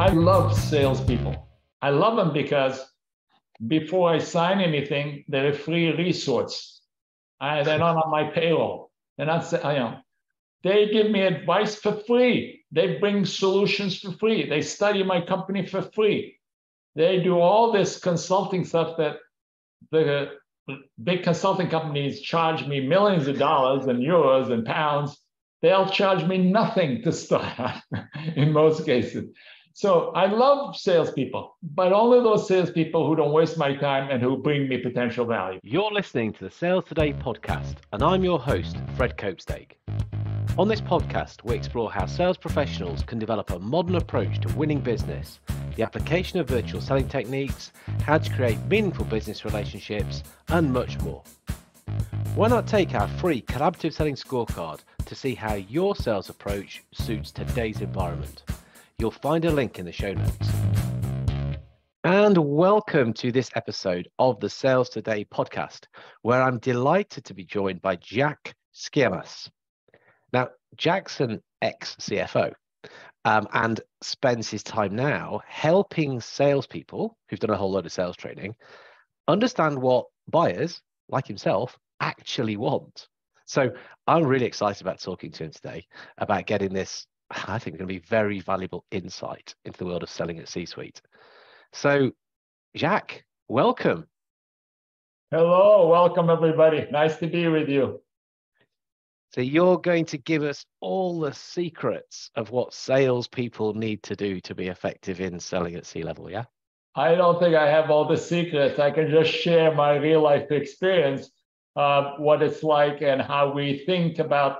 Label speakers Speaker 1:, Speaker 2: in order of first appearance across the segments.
Speaker 1: I love salespeople. I love them because before I sign anything, they're a free resource. They're not on my payroll. They're not, they give me advice for free. They bring solutions for free. They study my company for free. They do all this consulting stuff that the big consulting companies charge me millions of dollars and euros and pounds. They'll charge me nothing to start in most cases. So I love salespeople, but only those salespeople who don't waste my time and who bring me potential value.
Speaker 2: You're listening to the Sales Today podcast, and I'm your host, Fred Copestake. On this podcast, we explore how sales professionals can develop a modern approach to winning business, the application of virtual selling techniques, how to create meaningful business relationships, and much more. Why not take our free collaborative selling scorecard to see how your sales approach suits today's environment? You'll find a link in the show notes. And welcome to this episode of the Sales Today podcast, where I'm delighted to be joined by Jacques Sciammas. Now, Jacques an ex-CFO and spends his time now helping salespeople who've done a whole load of sales training understand what buyers, like himself, actually want. So I'm really excited about talking to him today about getting this, I think, going to be very valuable insight into the world of selling at C-suite. So, Jacques, welcome.
Speaker 1: Hello, welcome everybody. Nice to be with you.
Speaker 2: So you're going to give us all the secrets of what salespeople need to do to be effective in selling at C-level, yeah?
Speaker 1: I don't think I have all the secrets. I can just share my real life experience of what it's like and how we think about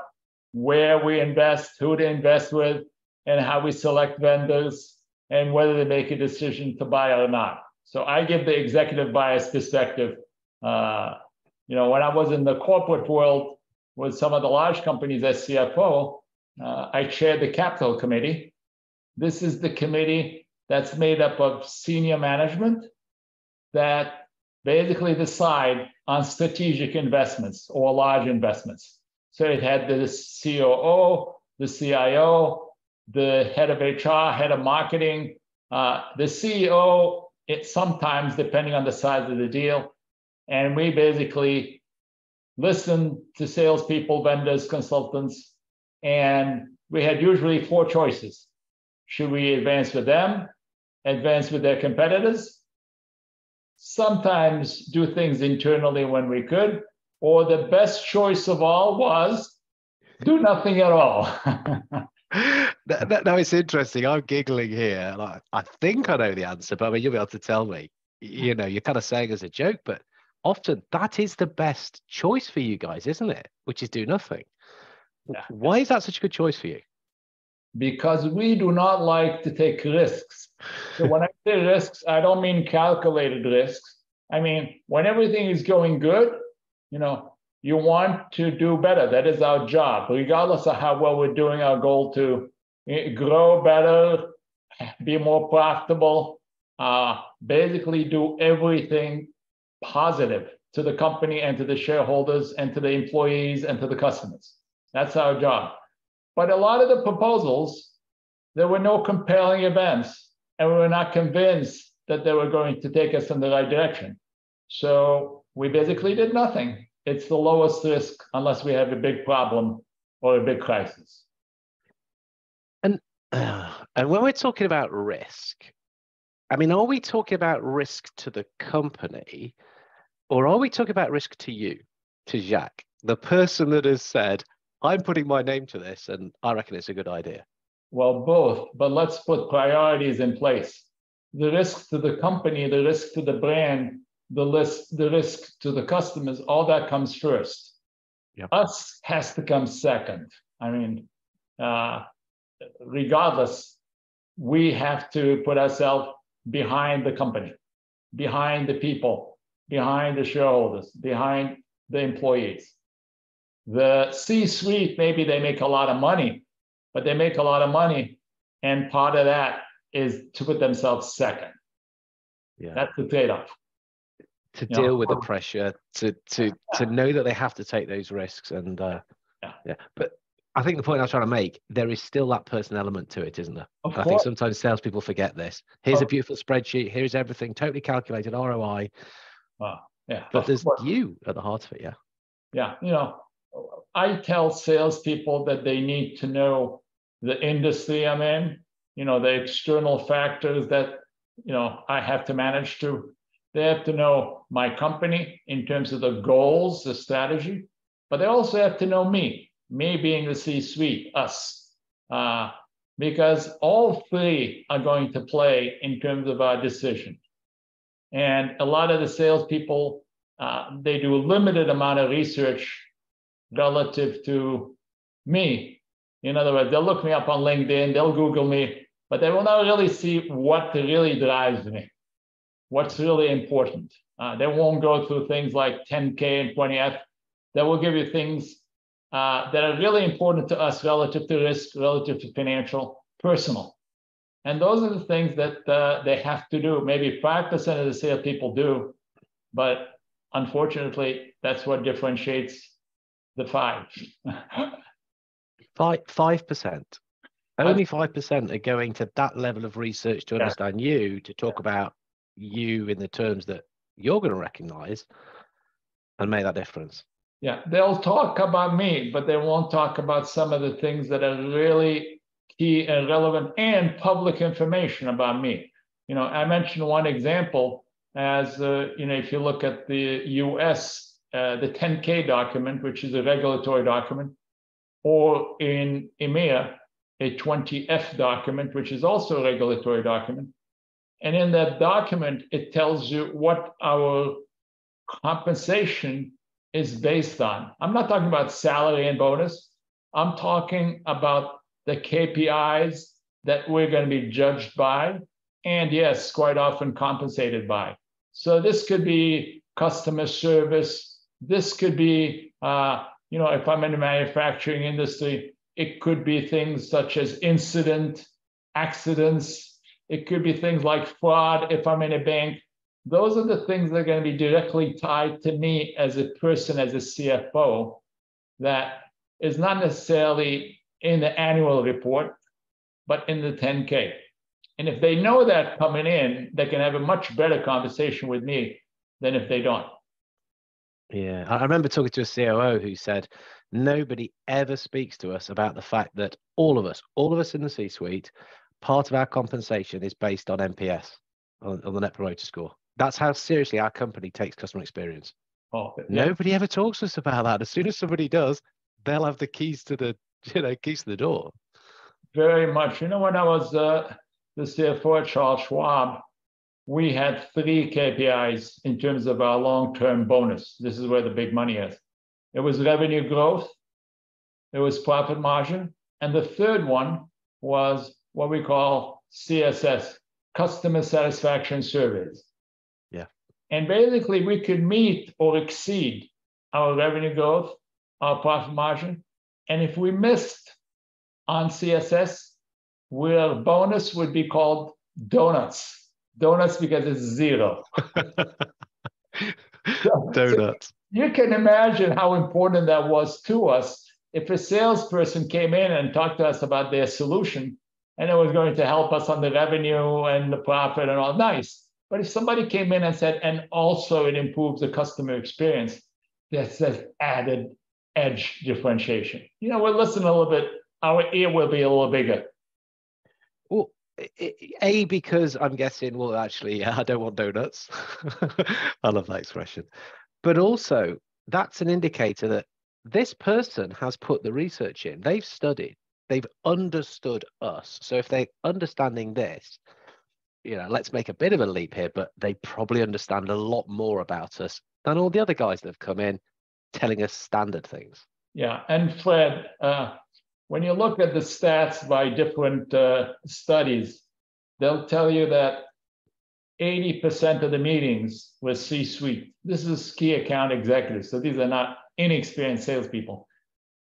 Speaker 1: where we invest, who to invest with, and how we select vendors and whether they make a decision to buy or not. So I give the executive bias perspective. When I was in the corporate world with some of the large companies as CFO, I chaired the capital committee. This is the committee that's made up of senior management that basically decide on strategic investments or large investments. So it had the COO, the CIO, the head of HR, head of marketing, the CEO, sometimes depending on the size of the deal. And we basically listen to salespeople, vendors, consultants, and we had usually four choices. Should we advance with them, advance with their competitors, sometimes do things internally when we could, or the best choice of all was do nothing at all.
Speaker 2: No, it's interesting. I'm giggling here. Like, I think I know the answer, but I mean, you'll be able to tell me. You're kind of saying as a joke, but often that is the best choice for you guys, isn't it? Which is do nothing. Yeah. Why is that such a good choice for you?
Speaker 1: Because we do not like to take risks. So when I say risks, I don't mean calculated risks. I mean, when everything is going good, you want to do better. That is our job. Regardless of how well we're doing, our goal to grow better, be more profitable, basically do everything positive to the company and to the shareholders and to the employees and to the customers. That's our job. But a lot of the proposals, there were no compelling events, and we were not convinced that they were going to take us in the right direction. So we basically did nothing. It's the lowest risk unless we have a big problem or a big crisis.
Speaker 2: And when we're talking about risk, I mean, are we talking about risk to the company, or are we talking about risk to you, to Jacques, the person that has said, I'm putting my name to this and I reckon it's a good idea?
Speaker 1: Well, both, but let's put priorities in place. The risk to the company, the risk to the brand, the risk to the customers, all that comes first. Yep. Us has to come second. I mean, regardless, we have to put ourselves behind the company, behind the people, behind the shareholders, behind the employees. The C-suite, maybe they make a lot of money, but they make a lot of money, and part of that is to put themselves second. Yeah. That's the trade-off.
Speaker 2: To deal with the pressure, to know that they have to take those risks, and yeah. But I think the point I was trying to make, there is still that person element to it, isn't there?
Speaker 1: Of
Speaker 2: I think
Speaker 1: course.
Speaker 2: sometimes salespeople forget this. Here's a beautiful spreadsheet. Here's everything totally calculated, ROI.
Speaker 1: Yeah,
Speaker 2: But
Speaker 1: of
Speaker 2: there's
Speaker 1: course.
Speaker 2: you at the heart of it, yeah.
Speaker 1: Yeah, I tell salespeople that they need to know the industry I'm in, the external factors that, I have to manage through. They have to know my company in terms of the goals, the strategy, but they also have to know me being the C-suite, us, because all three are going to play in terms of our decision. And a lot of the salespeople, they do a limited amount of research relative to me. In other words, they'll look me up on LinkedIn, they'll Google me, but they will not really see what really drives me, what's really important. They won't go through things like 10K and 20F. They will give you things that are really important to us relative to risk, relative to financial, personal. And those are the things that they have to do. Maybe 5% of the salespeople do, but unfortunately, that's what differentiates the 5.
Speaker 2: 5%. Only 5% are going to that level of research to understand you, to talk about you in the terms that you're going to recognize and make that difference.
Speaker 1: Yeah, they'll talk about me, but they won't talk about some of the things that are really key and relevant and public information about me. I mentioned one example as, if you look at the US, the 10K document, which is a regulatory document, or in EMEA, a 20F document, which is also a regulatory document. And in that document, it tells you what our compensation is based on. I'm not talking about salary and bonus. I'm talking about the KPIs that we're going to be judged by, and yes, quite often compensated by. So this could be customer service. This could be, if I'm in the manufacturing industry, it could be things such as accidents. It could be things like fraud if I'm in a bank. Those are the things that are going to be directly tied to me as a person, as a CFO, that is not necessarily in the annual report, but in the 10K. And if they know that coming in, they can have a much better conversation with me than if they don't.
Speaker 2: Yeah, I remember talking to a COO who said, nobody ever speaks to us about the fact that all of us in the C-suite, part of our compensation is based on NPS, on the Net Promoter Score. That's how seriously our company takes customer experience. Nobody ever talks to us about that. As soon as somebody does, they'll have the keys to the door.
Speaker 1: Very much. When I was the CFO at Charles Schwab, we had 3 KPIs in terms of our long-term bonus. This is where the big money is. It was revenue growth, it was profit margin, and the third one was what we call CSS, customer satisfaction surveys.
Speaker 2: Yeah.
Speaker 1: And basically, we could meet or exceed our revenue growth, our profit margin, and if we missed on CSS, where bonus would be called donuts. Donuts because it's 0.
Speaker 2: Donuts.
Speaker 1: So you can imagine how important that was to us. If a salesperson came in and talked to us about their solution and it was going to help us on the revenue and the profit and all, nice. But if somebody came in and said, and also it improves the customer experience, that's that added edge differentiation. We'll listen a little bit, our ear will be a little bigger.
Speaker 2: Well, because I'm guessing, well, actually, I don't want donuts. I love that expression. But also, that's an indicator that this person has put the research in. They've studied. They've understood us. So if they're understanding this, let's make a bit of a leap here, but they probably understand a lot more about us than all the other guys that have come in telling us standard things.
Speaker 1: Yeah, and Fred, when you look at the stats by different studies, they'll tell you that 80% of the meetings with C-suite, this is key account executives, so these are not inexperienced salespeople.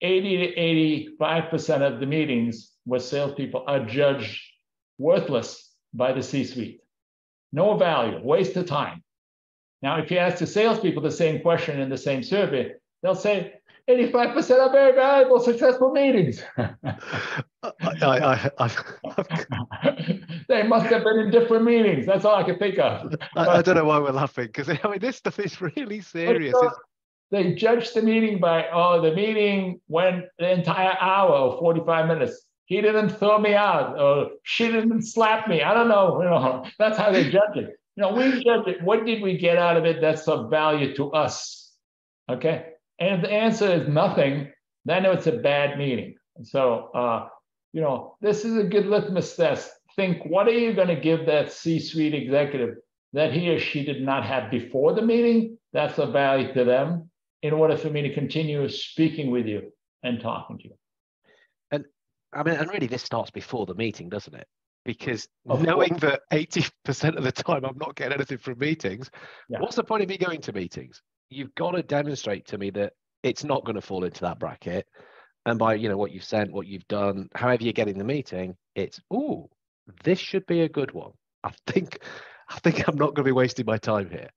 Speaker 1: 80 to 85% of the meetings with salespeople are judged worthless by the C-suite. No value, waste of time. Now, if you ask the salespeople the same question in the same survey, they'll say, 85% are very valuable, successful meetings. They must have been in different meetings. That's all I can think of.
Speaker 2: I don't know why we're laughing, because I mean, this stuff is really serious.
Speaker 1: They judged the meeting by, the meeting went the entire hour or 45 minutes. He didn't throw me out, or she didn't slap me. I don't know. That's how they judge it. We judge it. What did we get out of it that's of value to us? Okay. And if the answer is nothing, then it's a bad meeting. So, this is a good litmus test. Think, what are you going to give that C-suite executive that he or she did not have before the meeting? That's of value to them in order for me to continue speaking with you and talking to you.
Speaker 2: And I mean, and really this starts before the meeting, doesn't it? Because knowing that 80% of the time I'm not getting anything from meetings, what's the point of me going to meetings? You've got to demonstrate to me that it's not going to fall into that bracket. And by, what you've sent, what you've done, however you're getting the meeting, it's, this should be a good one. I think I'm not going to be wasting my time here.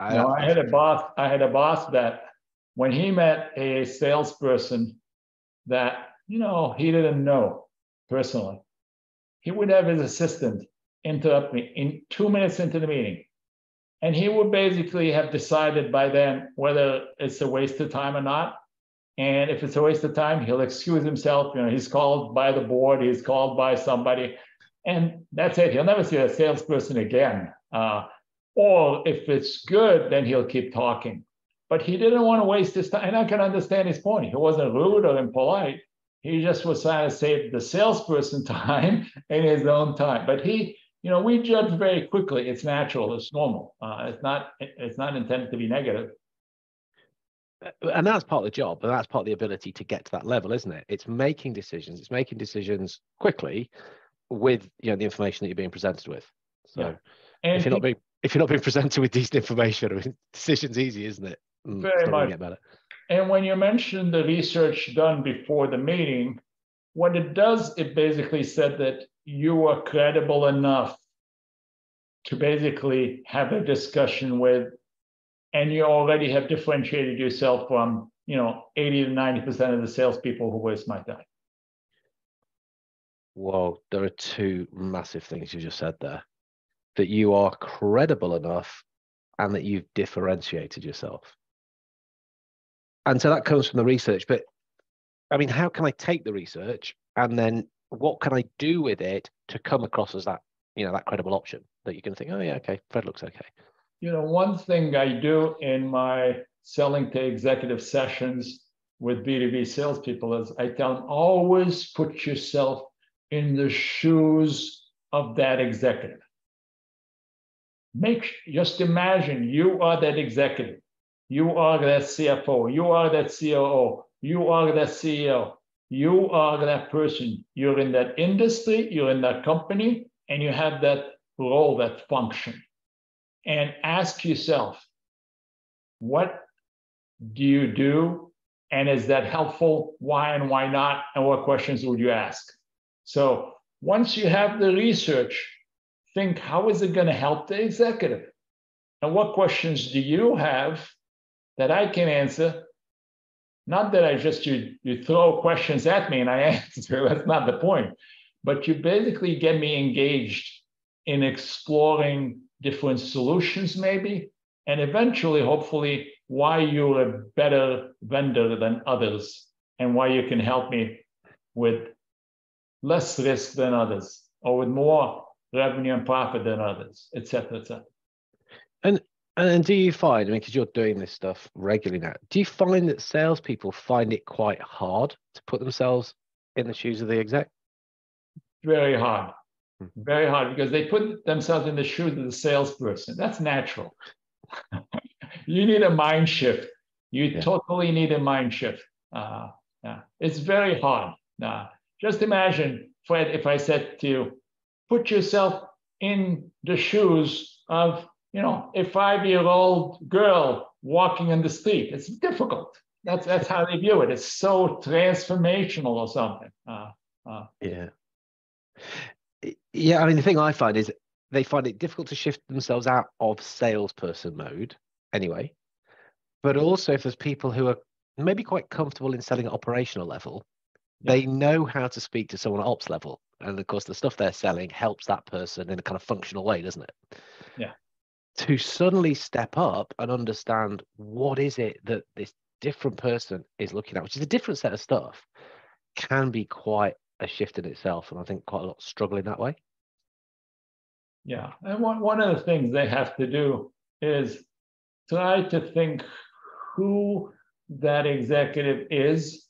Speaker 1: I had a boss that when he met a salesperson that, he didn't know personally, he would have his assistant interrupt me in 2 minutes into the meeting. And he would basically have decided by then whether it's a waste of time or not. And if it's a waste of time, he'll excuse himself. He's called by the board, he's called by somebody, and that's it. He'll never see a salesperson again. Or if it's good, then he'll keep talking. But he didn't want to waste his time. And I can understand his point. He wasn't rude or impolite. He just was trying to save the salesperson time and his own time. But we judge very quickly. It's natural. It's normal. It's not intended to be negative.
Speaker 2: And that's part of the job, and that's part of the ability to get to that level, isn't it? It's making decisions. It's making decisions quickly with the information that you're being presented with. So if you're not being presented with decent information, I mean, decision's easy, isn't it?
Speaker 1: Very much.
Speaker 2: Get better.
Speaker 1: And when you mention the research done before the meeting, what it does, it basically said that you are credible enough to basically have a discussion with, and you already have differentiated yourself from, 80 to 90% of the salespeople who waste my time.
Speaker 2: Well, there are two massive things you just said there. That you are credible enough and that you've differentiated yourself. And so that comes from the research. But I mean, how can I take the research and then what can I do with it to come across as that, that credible option that you can think, oh yeah, okay, Fred looks okay.
Speaker 1: One thing I do in my selling to executive sessions with B2B salespeople is I tell them, always put yourself in the shoes of that executive. Just imagine you are that executive. You are that CFO. You are that COO. You are that CEO. You are that person. You're in that industry. You're in that company, and you have that role, that function. And ask yourself, what do you do? And is that helpful? Why and why not? And what questions would you ask? So once you have the research, think, how is it going to help the executive? And what questions do you have that I can answer? Not that I just, you throw questions at me and I answer, that's not the point. But you basically get me engaged in exploring different solutions maybe, and eventually, hopefully, why you're a better vendor than others and why you can help me with less risk than others or with more revenue and profit than others, et cetera, et cetera.
Speaker 2: And do you find, because you're doing this stuff regularly now, do you find that salespeople find it quite hard to put themselves in the shoes of the exec?
Speaker 1: Very hard. Very hard, because they put themselves in the shoes of the salesperson. That's natural. You need a mind shift. You totally need a mind shift. It's very hard. Just imagine, Fred, if I said to you, put yourself in the shoes of, a 5-year-old girl walking in the street. It's difficult. That's how they view it. It's so transformational or something.
Speaker 2: Yeah, I mean, the thing I find is they find it difficult to shift themselves out of salesperson mode anyway. But also if there's people who are maybe quite comfortable in selling at operational level.
Speaker 1: Yeah.
Speaker 2: They know how to speak to someone at ops level. And of course, the stuff they're selling helps that person in a kind of functional way, doesn't it?
Speaker 1: Yeah.
Speaker 2: To suddenly step up and understand what is it that this different person is looking at, which is a different set of stuff, can be quite a shift in itself. And I think quite a lot struggle in that way.
Speaker 1: Yeah. And one of the things they have to do is try to think who that executive is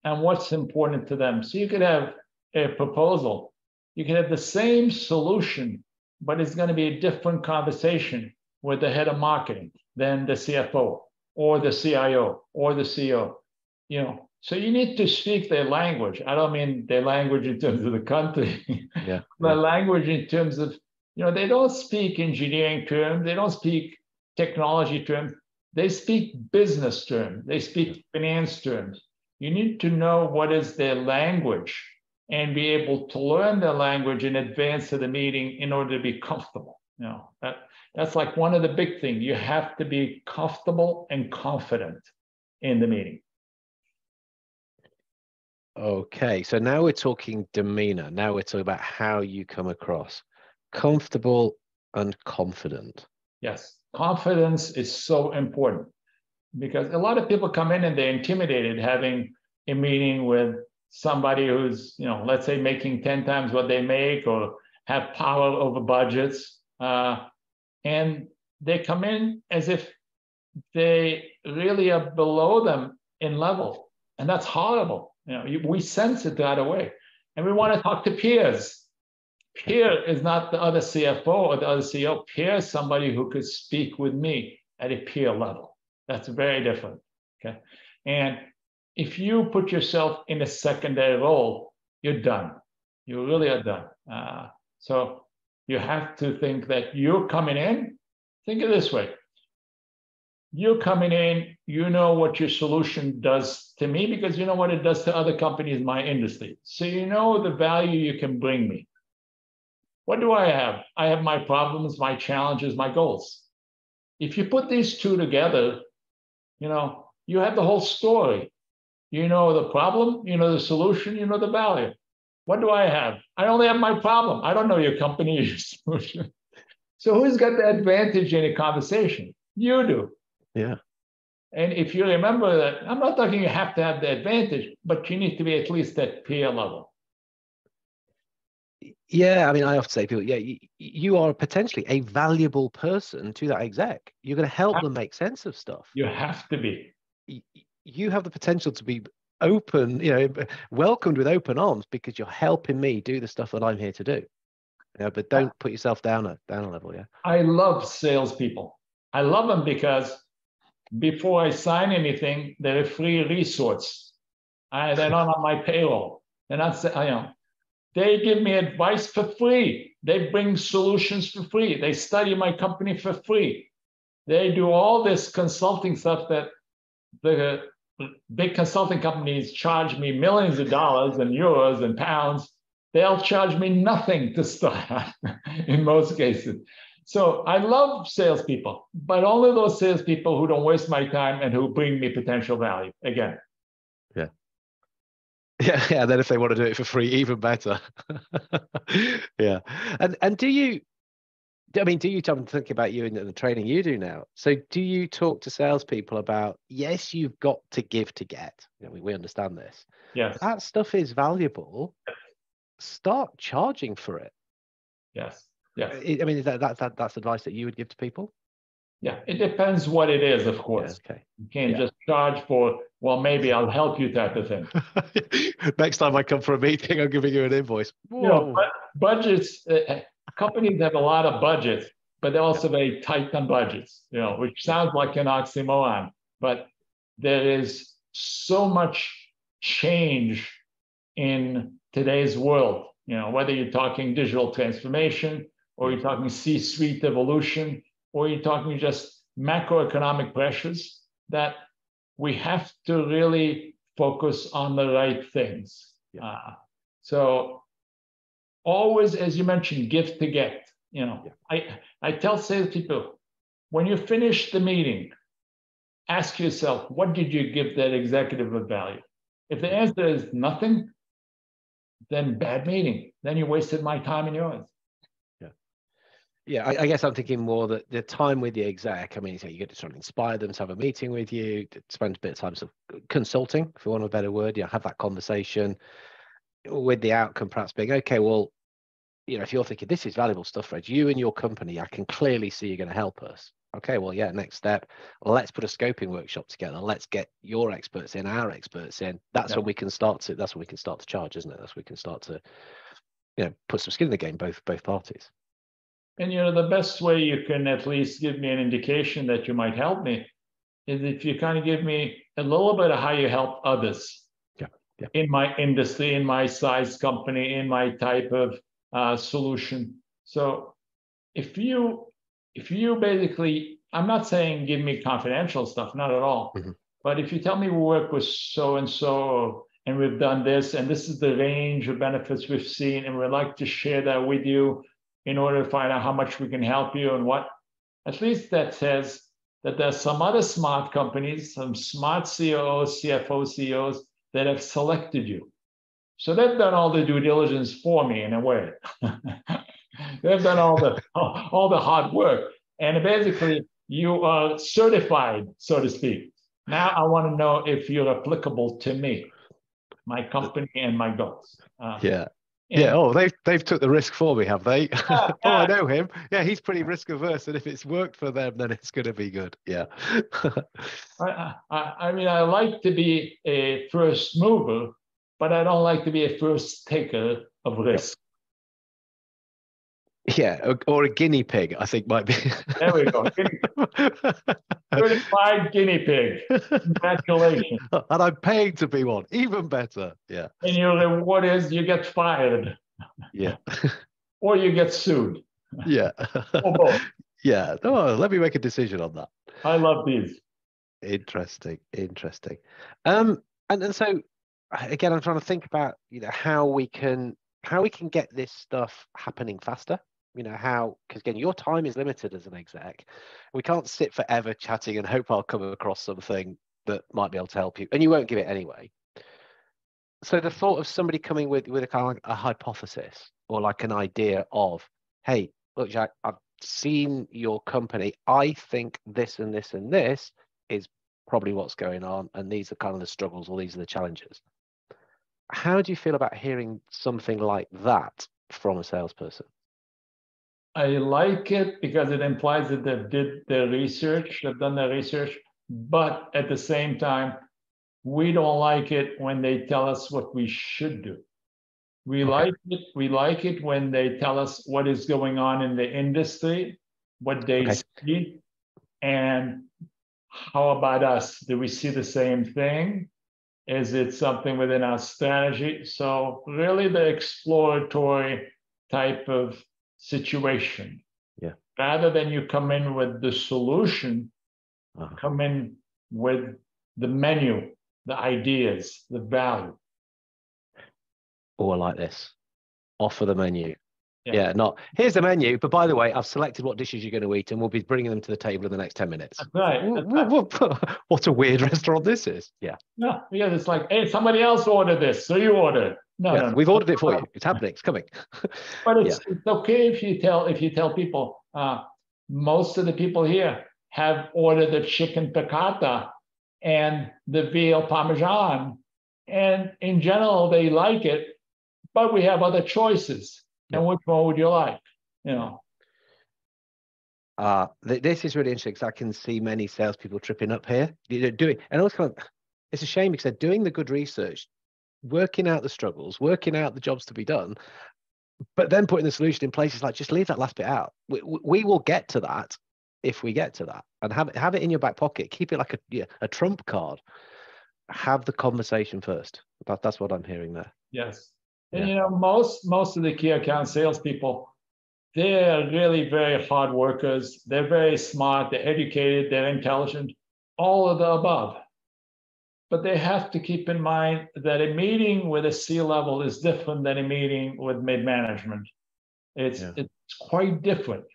Speaker 1: and what's important to them. So you could have a proposal, you could have the same solution, but it's going to be a different conversation with the head of marketing than the CFO or the CIO or the CEO. You know, so you need to speak their language. I don't mean their language in terms of the country,
Speaker 2: Yeah.
Speaker 1: but language in terms of, you know, they don't speak engineering terms, they don't speak technology terms, they speak business terms, they speak finance terms. You need to know what is their language and be able to learn their language in advance of the meeting in order to be comfortable. You know, that's like one of the big things. You have to be comfortable and confident in the meeting.
Speaker 2: Okay, so now we're talking demeanor. Now we're talking about how you come across. Comfortable and confident.
Speaker 1: Yes, confidence is so important because a lot of people come in and they're intimidated having a meeting with somebody who's, you know, let's say making 10 times what they make or have power over budgets. And they come in as if they really are below them in level. And that's horrible. You know, we sense it right away. And we want to talk to peers. Peer is not the other CFO or the other CEO. Peer is somebody who could speak with me at a peer level. That's very different. Okay. And if you put yourself in a secondary role, you're done. You really are done. So you have to think that you're coming in. Think of it this way. You're coming in, you know what your solution does to me because you know what it does to other companies in my industry. So you know the value you can bring me. What do I have? I have my problems, my challenges, my goals. If you put these two together, you know, you have the whole story. You know the problem, you know the solution, you know the value. What do I have? I only have my problem. I don't know your company or your solution. So who's got the advantage in a conversation? You do.
Speaker 2: Yeah.
Speaker 1: And if you remember that, I'm not talking you have to have the advantage, but you need to be at least at peer level.
Speaker 2: Yeah, I mean, I often say to people, yeah, you are potentially a valuable person to that exec. You're going to help them make sense of stuff.
Speaker 1: You have to be.
Speaker 2: You have the potential to be open, you know, welcomed with open arms because you're helping me do the stuff that I'm here to do. You know, but don't put yourself down a level. Yeah.
Speaker 1: I love salespeople. I love them because before I sign anything, they're a free resource. They're not on my payroll. They're not, you know, they give me advice for free. They bring solutions for free. They study my company for free. They do all this consulting stuff that the big consulting companies charge me millions of dollars and euros and pounds. They'll charge me nothing to start in most cases. So I love salespeople, but only those salespeople who don't waste my time and who bring me potential value. Again.
Speaker 2: Yeah. Yeah. Then if they want to do it for free, even better. Yeah. And do you I'm thinking about you and the training you do now. So do you talk to salespeople about, yes, you've got to give to get, you know, we understand this.
Speaker 1: Yes.
Speaker 2: That stuff is valuable. Start charging for it.
Speaker 1: Yes. Yes.
Speaker 2: I mean, that's advice that you would give to people?
Speaker 1: Yeah, it depends what it is, of course.
Speaker 2: Yeah, okay.
Speaker 1: You can't just charge for, well, maybe I'll help you type of thing.
Speaker 2: Next time I come for a meeting, I'm giving you an invoice. Whoa.
Speaker 1: You know, budgets, companies have a lot of budgets, but they're also very tight on budgets, you know, which sounds like an oxymoron, but there is so much change in today's world, you know, whether you're talking digital transformation or you're talking C-suite evolution, or you're talking just macroeconomic pressures, that we have to really focus on the right things. Yeah. So always, as you mentioned, give to get. You know, I tell salespeople, when you finish the meeting, ask yourself, what did you give that executive of value? If the answer is nothing, then bad meeting. Then you wasted my time and yours.
Speaker 2: Yeah, I guess I'm thinking more that the time with the exec, I mean, so you get to try and inspire them to have a meeting with you, to spend a bit of time sort of consulting, if you want a better word, have that conversation with the outcome perhaps being, okay, well, if you're thinking this is valuable stuff, Fred, you and your company, I can clearly see you're going to help us. Okay, well, yeah, next step, let's put a scoping workshop together. Let's get your experts in, our experts in. That's when we can start to, charge, isn't it? That's when we can start to, put some skin in the game, both parties.
Speaker 1: And the best way you can at least give me an indication that you might help me is if you kind of give me a little bit of how you help others in my industry, in my size company, in my type of solution. So if you basically, I'm not saying give me confidential stuff, not at all. Mm-hmm. But if you tell me we work with so and so, and we've done this, and this is the range of benefits we've seen, and we'd like to share that with you in order to find out how much we can help you and what, at least that says that there's some other smart companies, some smart COOs, CFO CEOs that have selected you. So they've done all the due diligence for me in a way. They've done all the hard work. And basically, you are certified, so to speak. Now I want to know if you're applicable to me, my company, and my goals.
Speaker 2: Oh, they've took the risk for me, have they? Oh, I know him. Yeah, he's pretty risk averse, and if it's worked for them, then it's going to be good. Yeah.
Speaker 1: I mean, I like to be a first mover, but I don't like to be a first taker of risk.
Speaker 2: Yeah, or a guinea pig, I think might be.
Speaker 1: There we go. Certified guinea pig. Congratulations.
Speaker 2: And I'm paying to be one. Even better. Yeah.
Speaker 1: And your reward is you get fired.
Speaker 2: Yeah.
Speaker 1: Or you get sued.
Speaker 2: Yeah.
Speaker 1: Or both.
Speaker 2: Yeah. Oh, let me make a decision on that.
Speaker 1: I love these.
Speaker 2: Interesting. And so again, I'm trying to think about how we can get this stuff happening faster. Because again, your time is limited as an exec. We can't sit forever chatting and hope I'll come across something that might be able to help you, and you won't give it anyway. So the thought of somebody coming with a kind of like a hypothesis or like an idea of, hey, look, Jacques, I've seen your company. I think this and this and this is probably what's going on, and these are kind of the struggles, or these are the challenges. How do you feel about hearing something like that from a salesperson?
Speaker 1: I like it because it implies that they've done their research, but at the same time, we don't like it when they tell us what we should do. We like it when they tell us what is going on in the industry, what they see, and how about us? Do we see the same thing? Is it something within our strategy? So really the exploratory type of situation.
Speaker 2: Yeah.
Speaker 1: Rather than you come in with the solution, come in with the menu, the ideas, the value.
Speaker 2: Oh, I like this. Offer the menu. Yeah, not here's the menu, but by the way, I've selected what dishes you're going to eat, and we'll be bringing them to the table in the next 10 minutes.
Speaker 1: That's right.
Speaker 2: What a weird restaurant this is. Yeah.
Speaker 1: No, because it's like, hey, somebody else ordered this, so you order it. No,
Speaker 2: we've ordered it for you. It's happening. It's coming.
Speaker 1: But it's okay if you tell people. Most of the people here have ordered the chicken piccata and the veal parmesan, and in general they like it, but we have other choices. And which one would you like?
Speaker 2: This is really interesting because I can see many salespeople tripping up here. And also it's a shame because they're doing the good research, working out the struggles, working out the jobs to be done, but then putting the solution in place is like, just leave that last bit out. We will get to that if we get to that, and have it in your back pocket. Keep it like a trump card. Have the conversation first. That's what I'm hearing there.
Speaker 1: Yes. And most of the key account salespeople, they're really very hard workers. They're very smart. They're educated. They're intelligent. All of the above. But they have to keep in mind that a meeting with a C-level is different than a meeting with mid-management. It's quite different.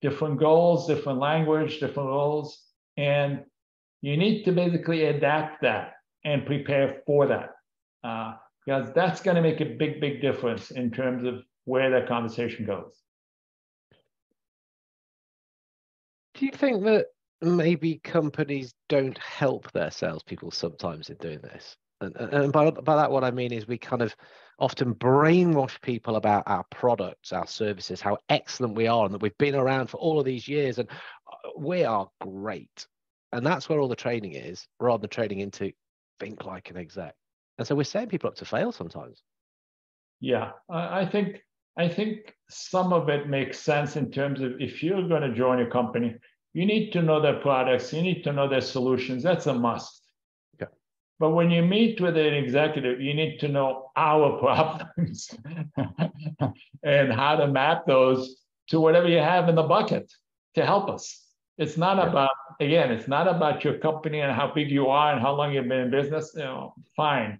Speaker 1: Different goals, different language, different roles. And You need to basically adapt that and prepare for that, because that's going to make a big, big difference in terms of where that conversation goes.
Speaker 2: Do you think that maybe companies don't help their salespeople sometimes in doing this? And by that, what I mean is we kind of often brainwash people about our products, our services, how excellent we are, and that we've been around for all of these years, and we are great. And that's where all the training is, rather than training into think like an exec. And so we're setting people up to fail sometimes.
Speaker 1: Yeah, I think some of it makes sense in terms of if you're going to join a company, you need to know their products, you need to know their solutions. That's a must.
Speaker 2: Okay.
Speaker 1: But when you meet with an executive, you need to know our problems and how to map those to whatever you have in the bucket to help us. It's not about, again, it's not about your company and how big you are and how long you've been in business. Fine.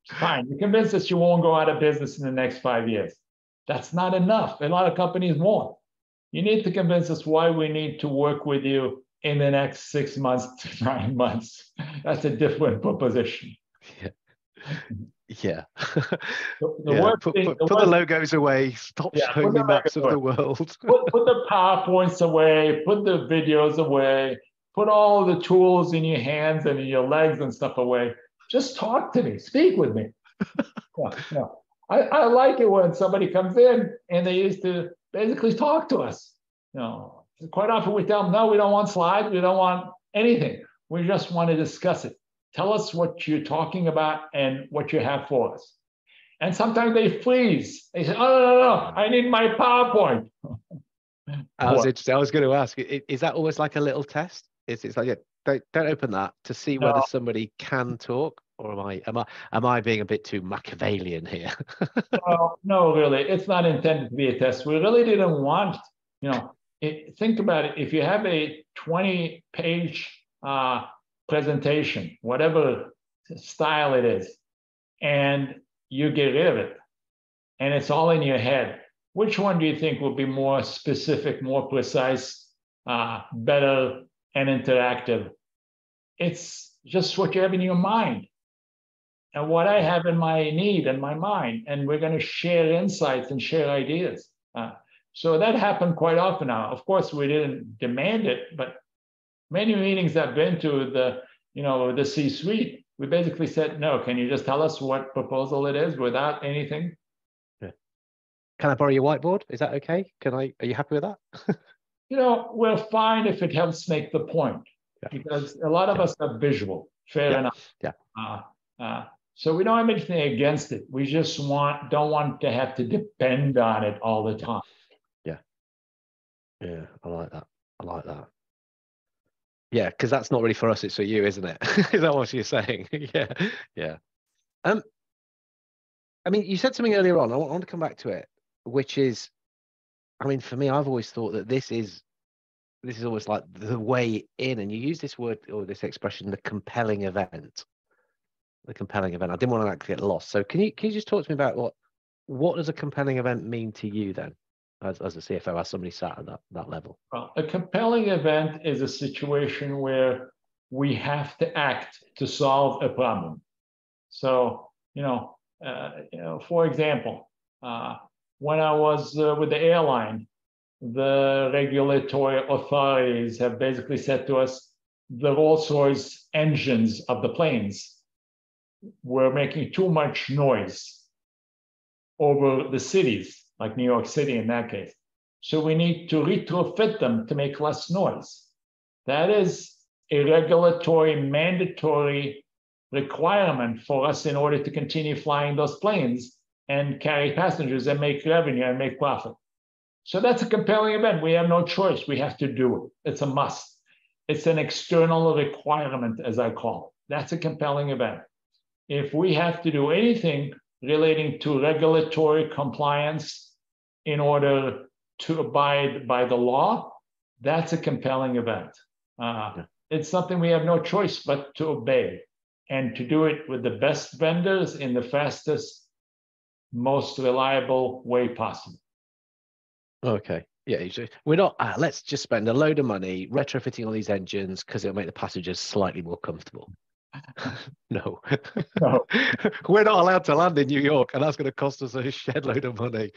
Speaker 1: Fine. You convince us you won't go out of business in the next 5 years. That's not enough. A lot of companies won't. You need to convince us why we need to work with you in the next 6 months to 9 months. That's a different proposition.
Speaker 2: Yeah.
Speaker 1: Put the
Speaker 2: logos away. Stop showing me maps of the world.
Speaker 1: put the PowerPoints away. Put the videos away. Put all the tools in your hands and in your legs and stuff away. Just talk to me. Speak with me. I like it when somebody comes in and they used to basically talk to us. Quite often we tell them, no, we don't want slides. We don't want anything. We just want to discuss it. Tell us what you're talking about and what you have for us. And sometimes they freeze. They say, oh, no, I need my PowerPoint.
Speaker 2: I was going to ask, is that almost like a little test? It's like, don't open that to see whether somebody can talk, or am I being a bit too Machiavellian here?
Speaker 1: No, really, it's not intended to be a test. We really didn't want, think about it. If you have a 20-page presentation, whatever style it is, and you get rid of it, and it's all in your head, which one do you think will be more specific, more precise, better, and interactive? It's just what you have in your mind and what I have in my need and my mind, and we're going to share insights and share ideas. So that happened quite often now. Of course, we didn't demand it, but many meetings I've been to the C-suite, we basically said, no, can you just tell us what proposal it is without anything?
Speaker 2: Yeah. Can I borrow your whiteboard? Is that okay? Are you happy with that?
Speaker 1: We're fine if it helps make the point, because a lot of us are visual, fair enough.
Speaker 2: Yeah.
Speaker 1: So we don't have anything against it. We just don't want to have to depend on it all the time.
Speaker 2: Yeah, I like that. Yeah, because that's not really for us, it's for you, isn't it? Is that what you're saying? Yeah. I mean, you said something earlier on, I want to come back to it, which is, I mean, for me, I've always thought that this is almost like the way in, and you use this word or this expression, the compelling event. The compelling event. I didn't want to actually get lost. So can you just talk to me about what does a compelling event mean to you then, as a CFO, as somebody sat at that level?
Speaker 1: Well, a compelling event is a situation where we have to act to solve a problem. So, for example, when I was with the airline, the regulatory authorities have basically said to us, the Rolls-Royce engines of the planes were making too much noise over the cities, like New York City in that case. So we need to retrofit them to make less noise. That is a regulatory mandatory requirement for us in order to continue flying those planes and carry passengers and make revenue and make profit. So that's a compelling event. We have no choice. We have to do it. It's a must. It's an external requirement, as I call it. That's a compelling event. If we have to do anything relating to regulatory compliance in order to abide by the law, that's a compelling event. It's something we have no choice but to obey, and to do it with the best vendors in the fastest, most reliable way possible.
Speaker 2: Okay. Yeah, we're not, let's just spend a load of money retrofitting all these engines because it'll make the passengers slightly more comfortable. No.
Speaker 1: No.
Speaker 2: We're not allowed to land in New York, and that's going to cost us a shed load of money.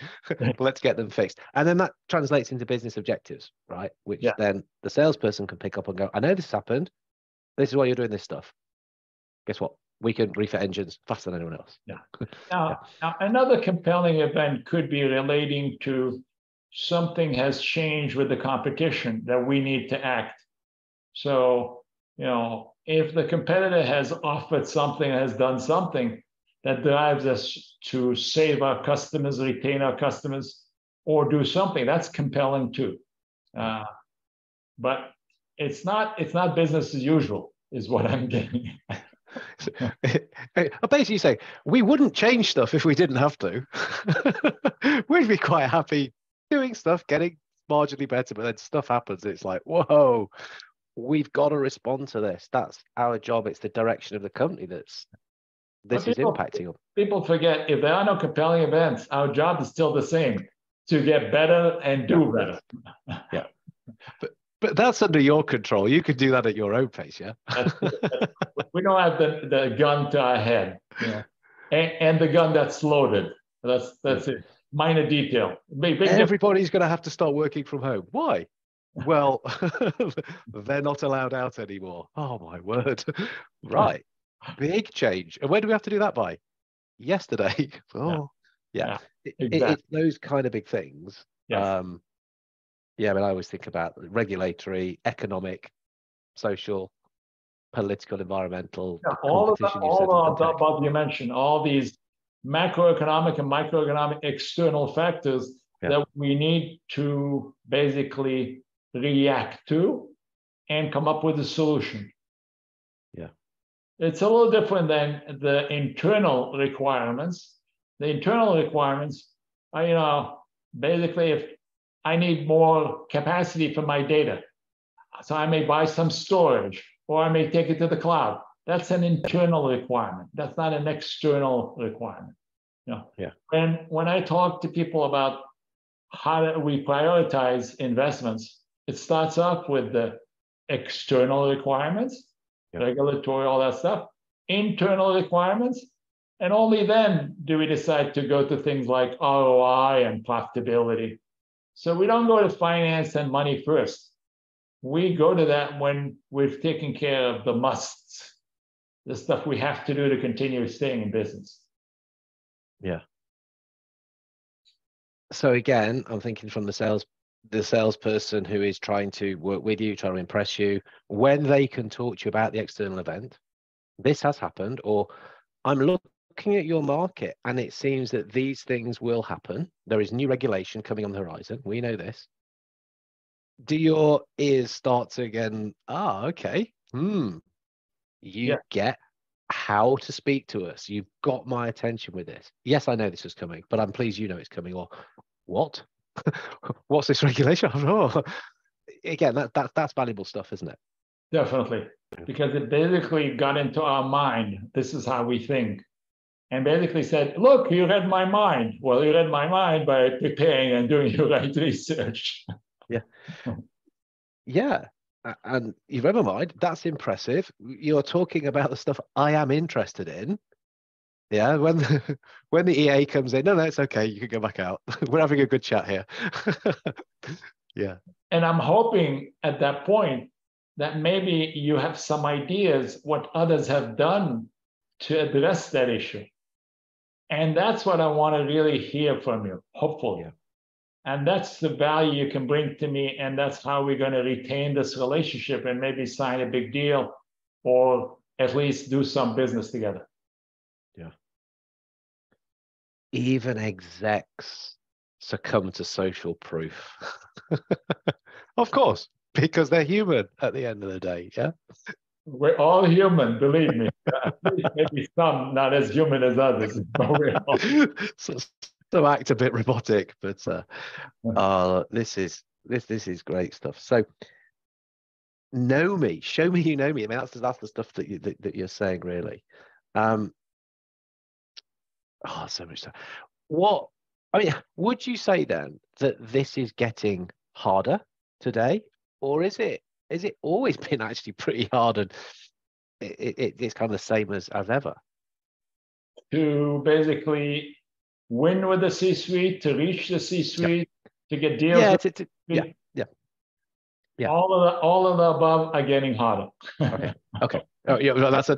Speaker 2: Let's get them fixed. And then that translates into business objectives, right? Which
Speaker 1: Yeah.
Speaker 2: then the salesperson can pick up and go, I know this has happened. This is why you're doing this stuff. Guess what? We can refit engines faster than anyone else.
Speaker 1: Yeah. Now, another compelling event could be relating to something has changed with the competition that we need to act. So, if the competitor has offered something, has done something that drives us to save our customers, retain our customers, or do something, that's compelling too. But it's not business as usual, is what I'm getting.
Speaker 2: I basically say we wouldn't change stuff if we didn't have to. We'd be quite happy doing stuff, getting marginally better, but then stuff happens. It's like, whoa, we've got to respond to this. That's our job. It's the direction of the company this is impacting on.
Speaker 1: People forget, if there are no compelling events, our job is still the same, to get better and do better.
Speaker 2: Yeah. But that's under your control. You could do that at your own pace, yeah?
Speaker 1: We don't have the gun to our head, and the gun that's loaded. That's it. Minor detail. Big
Speaker 2: Everybody's going to have to start working from home. Why? Well, they're not allowed out anymore. Oh, my word. Right. Big change. And when do we have to do that by? Yesterday. Oh, yeah.
Speaker 1: Exactly.
Speaker 2: It's those kind of big things.
Speaker 1: Yes.
Speaker 2: Yeah, I mean, I always think about regulatory, economic, social, political, environmental,
Speaker 1: all above you mentioned, all these macroeconomic and microeconomic external factors that we need to basically react to and come up with a solution.
Speaker 2: Yeah.
Speaker 1: It's a little different than the internal requirements. The internal requirements are, basically, if I need more capacity for my data, so I may buy some storage, or I may take it to the cloud. That's an internal requirement. That's not an external requirement. When I talk to people about how do we prioritize investments, it starts off with the external requirements, regulatory, all that stuff, internal requirements, and only then do we decide to go to things like ROI and profitability. So we don't go to finance and money first. We go to that when we've taken care of the musts, the stuff we have to do to continue staying in business.
Speaker 2: Yeah. So again, I'm thinking from the salesperson who is trying to work with you, trying to impress you, when they can talk to you about the external event, this has happened, or I'm looking at your market and it seems that these things will happen. There is new regulation coming on the horizon. We know this. Do your ears start to again, okay, you get how to speak to us. You've got my attention with this. Yes, I know this is coming, but I'm pleased you know it's coming. Or what? What's this regulation? Oh, again, that's valuable stuff, isn't it?
Speaker 1: Definitely, because it basically got into our mind. This is how we think. And basically said, look, you read my mind. Well, you read my mind by preparing and doing your right research.
Speaker 2: Yeah. Yeah. And you read my mind. That's impressive. You're talking about the stuff I am interested in. Yeah. When the EA comes in, no, it's okay. You can go back out. We're having a good chat here. Yeah.
Speaker 1: And I'm hoping at that point that maybe you have some ideas what others have done to address that issue. And that's what I want to really hear from you, hopefully.
Speaker 2: Yeah.
Speaker 1: And that's the value you can bring to me. And that's how we're going to retain this relationship and maybe sign a big deal or at least do some business together.
Speaker 2: Yeah. Even execs succumb to social proof. Of course, because they're human at the end of the day. Yeah.
Speaker 1: We're all human, believe me. Maybe some not as human as others, but we're all.
Speaker 2: Some act a bit robotic, but this is great stuff. So, know me, show me you know me. I mean, that's the stuff that you're saying, really. So much stuff. Would you say then that this is getting harder today, or is it always been actually pretty hard, and it's kind of the same as ever?
Speaker 1: To basically win with the C-suite, to reach the C-suite, to get deals.
Speaker 2: Yeah.
Speaker 1: All of the above are getting harder.
Speaker 2: Okay. Oh, yeah. Well, that's an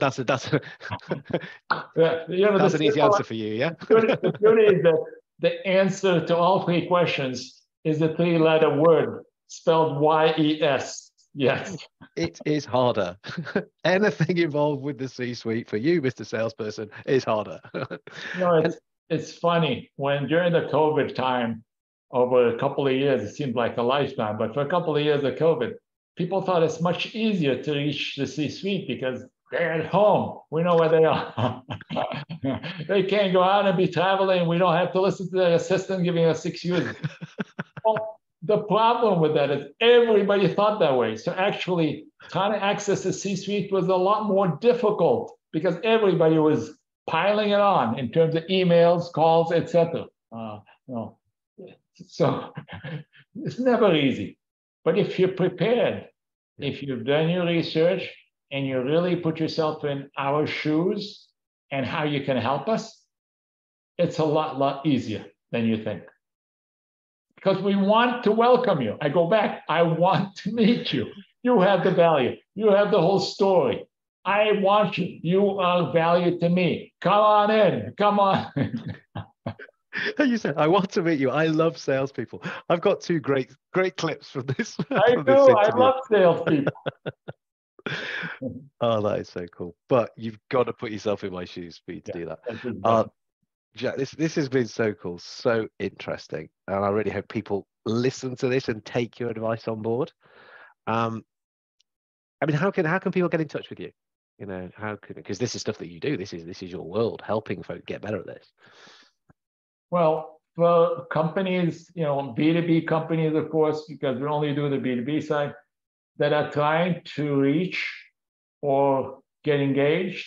Speaker 2: easy answer for you. Yeah.
Speaker 1: The beauty is that the answer to all three questions is a 3-letter word spelled YES. Yes.
Speaker 2: It is harder. Anything involved with the C-suite for you, Mr. Salesperson, is harder.
Speaker 1: It's funny when during the COVID time, over a couple of years, it seemed like a lifetime, but for a couple of years of COVID, people thought it's much easier to reach the C-suite because they're at home. We know where they are. They can't go out and be traveling. We don't have to listen to their assistant giving us 6 users. Well, the problem with that is everybody thought that way. So actually trying to access the C-suite was a lot more difficult because everybody was piling it on in terms of emails, calls, etc. So it's never easy. But if you're prepared, if you've done your research and you really put yourself in our shoes and how you can help us, it's a lot easier than you think. Because we want to welcome you. I go back, I want to meet you. You have the value. You have the whole story. I want you. You are valued to me. Come on in. Come on.
Speaker 2: You said, I want to meet you. I love salespeople. I've got 2 great clips from this.
Speaker 1: I do. I love salespeople.
Speaker 2: Oh, that is so cool. But you've got to put yourself in my shoes for you to do that. Jack, this has been so cool, so interesting. And I really hope people listen to this and take your advice on board. I mean, how can people get in touch with you? You know, because this is stuff that you do. This is your world, helping folk get better at this.
Speaker 1: Well, for companies, B2B companies, of course, because we only do the B2B side, that are trying to reach or get engaged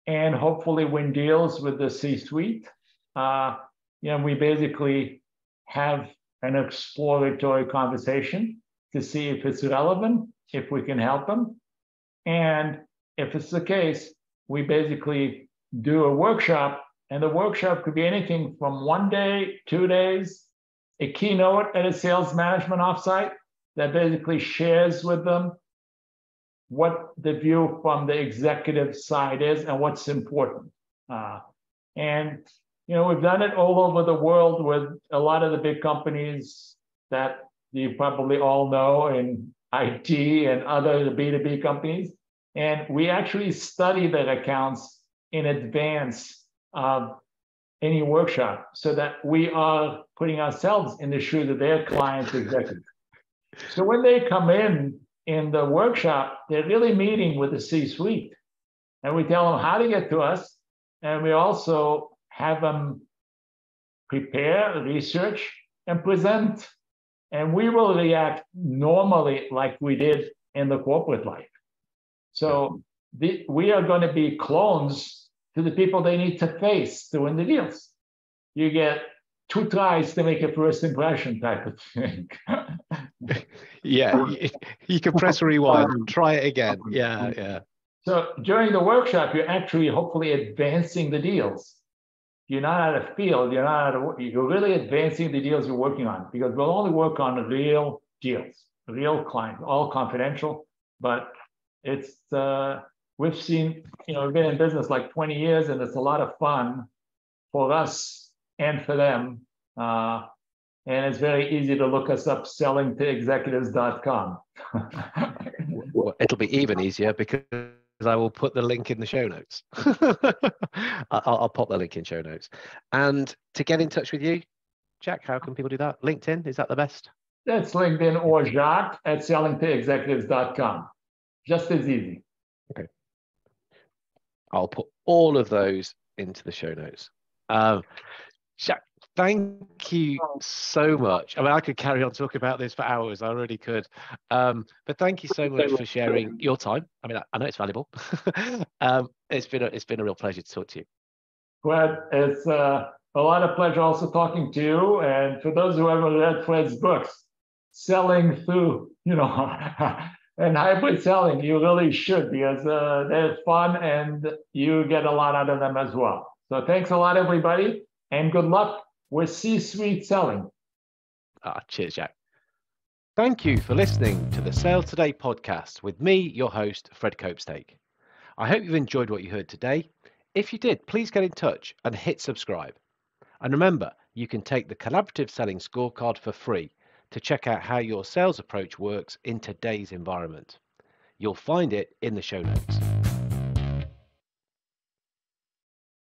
Speaker 1: and hopefully win deals with the C-suite. We basically have an exploratory conversation to see if it's relevant, if we can help them. And if it's the case, we basically do a workshop. And the workshop could be anything from 1 day, 2 days, a keynote at a sales management offsite that basically shares with them what the view from the executive side is and what's important. We've done it all over the world with a lot of the big companies that you probably all know in IT and other B2B companies. And we actually study their accounts in advance of any workshop so that we are putting ourselves in the shoes of their clients' executives. So when they come in the workshop, they're really meeting with the C-suite. And we tell them how to get to us. And we also have them prepare, research, and present. And we will react normally like we did in the corporate life. So we are going to be clones to the people they need to face to win the deals. You get 2 tries to make a first impression type of thing.
Speaker 2: Yeah, you can press rewind, try it again. Yeah.
Speaker 1: So during the workshop, you're actually hopefully advancing the deals. You're not out of field, you're really advancing the deals you're working on, because we'll only work on real deals, real clients, all confidential, but it's, we've seen, we've been in business like 20 years, and it's a lot of fun for us and for them. And it's very easy to look us up, sellingtoexecutives.com.
Speaker 2: Well, it'll be even easier because I will put the link in the show notes. I'll pop the link in show notes. And to get in touch with you, Jack, how can people do that? LinkedIn, is that the best?
Speaker 1: That's LinkedIn, or Jacques at sellingtoexecutives.com. Just as easy.
Speaker 2: Okay. I'll put all of those into the show notes. Jacques, thank you so much. I mean, I could carry on talking about this for hours. I really could. But thank you so much for sharing your time. I mean, I know it's valuable. It's been a real pleasure to talk to you.
Speaker 1: Fred, it's a lot of pleasure also talking to you. And for those who haven't read Fred's books, selling through, and hybrid selling, you really should, because they're fun and you get a lot out of them as well. So thanks a lot, everybody, and good luck with C-suite selling.
Speaker 2: Cheers, Jack. Thank you for listening to the Sales Today podcast with me, your host, Fred Copestake. I hope you've enjoyed what you heard today. If you did, please get in touch and hit subscribe. And remember, you can take the Collaborative Selling Scorecard for free to check out how your sales approach works in today's environment. You'll find it in the show notes.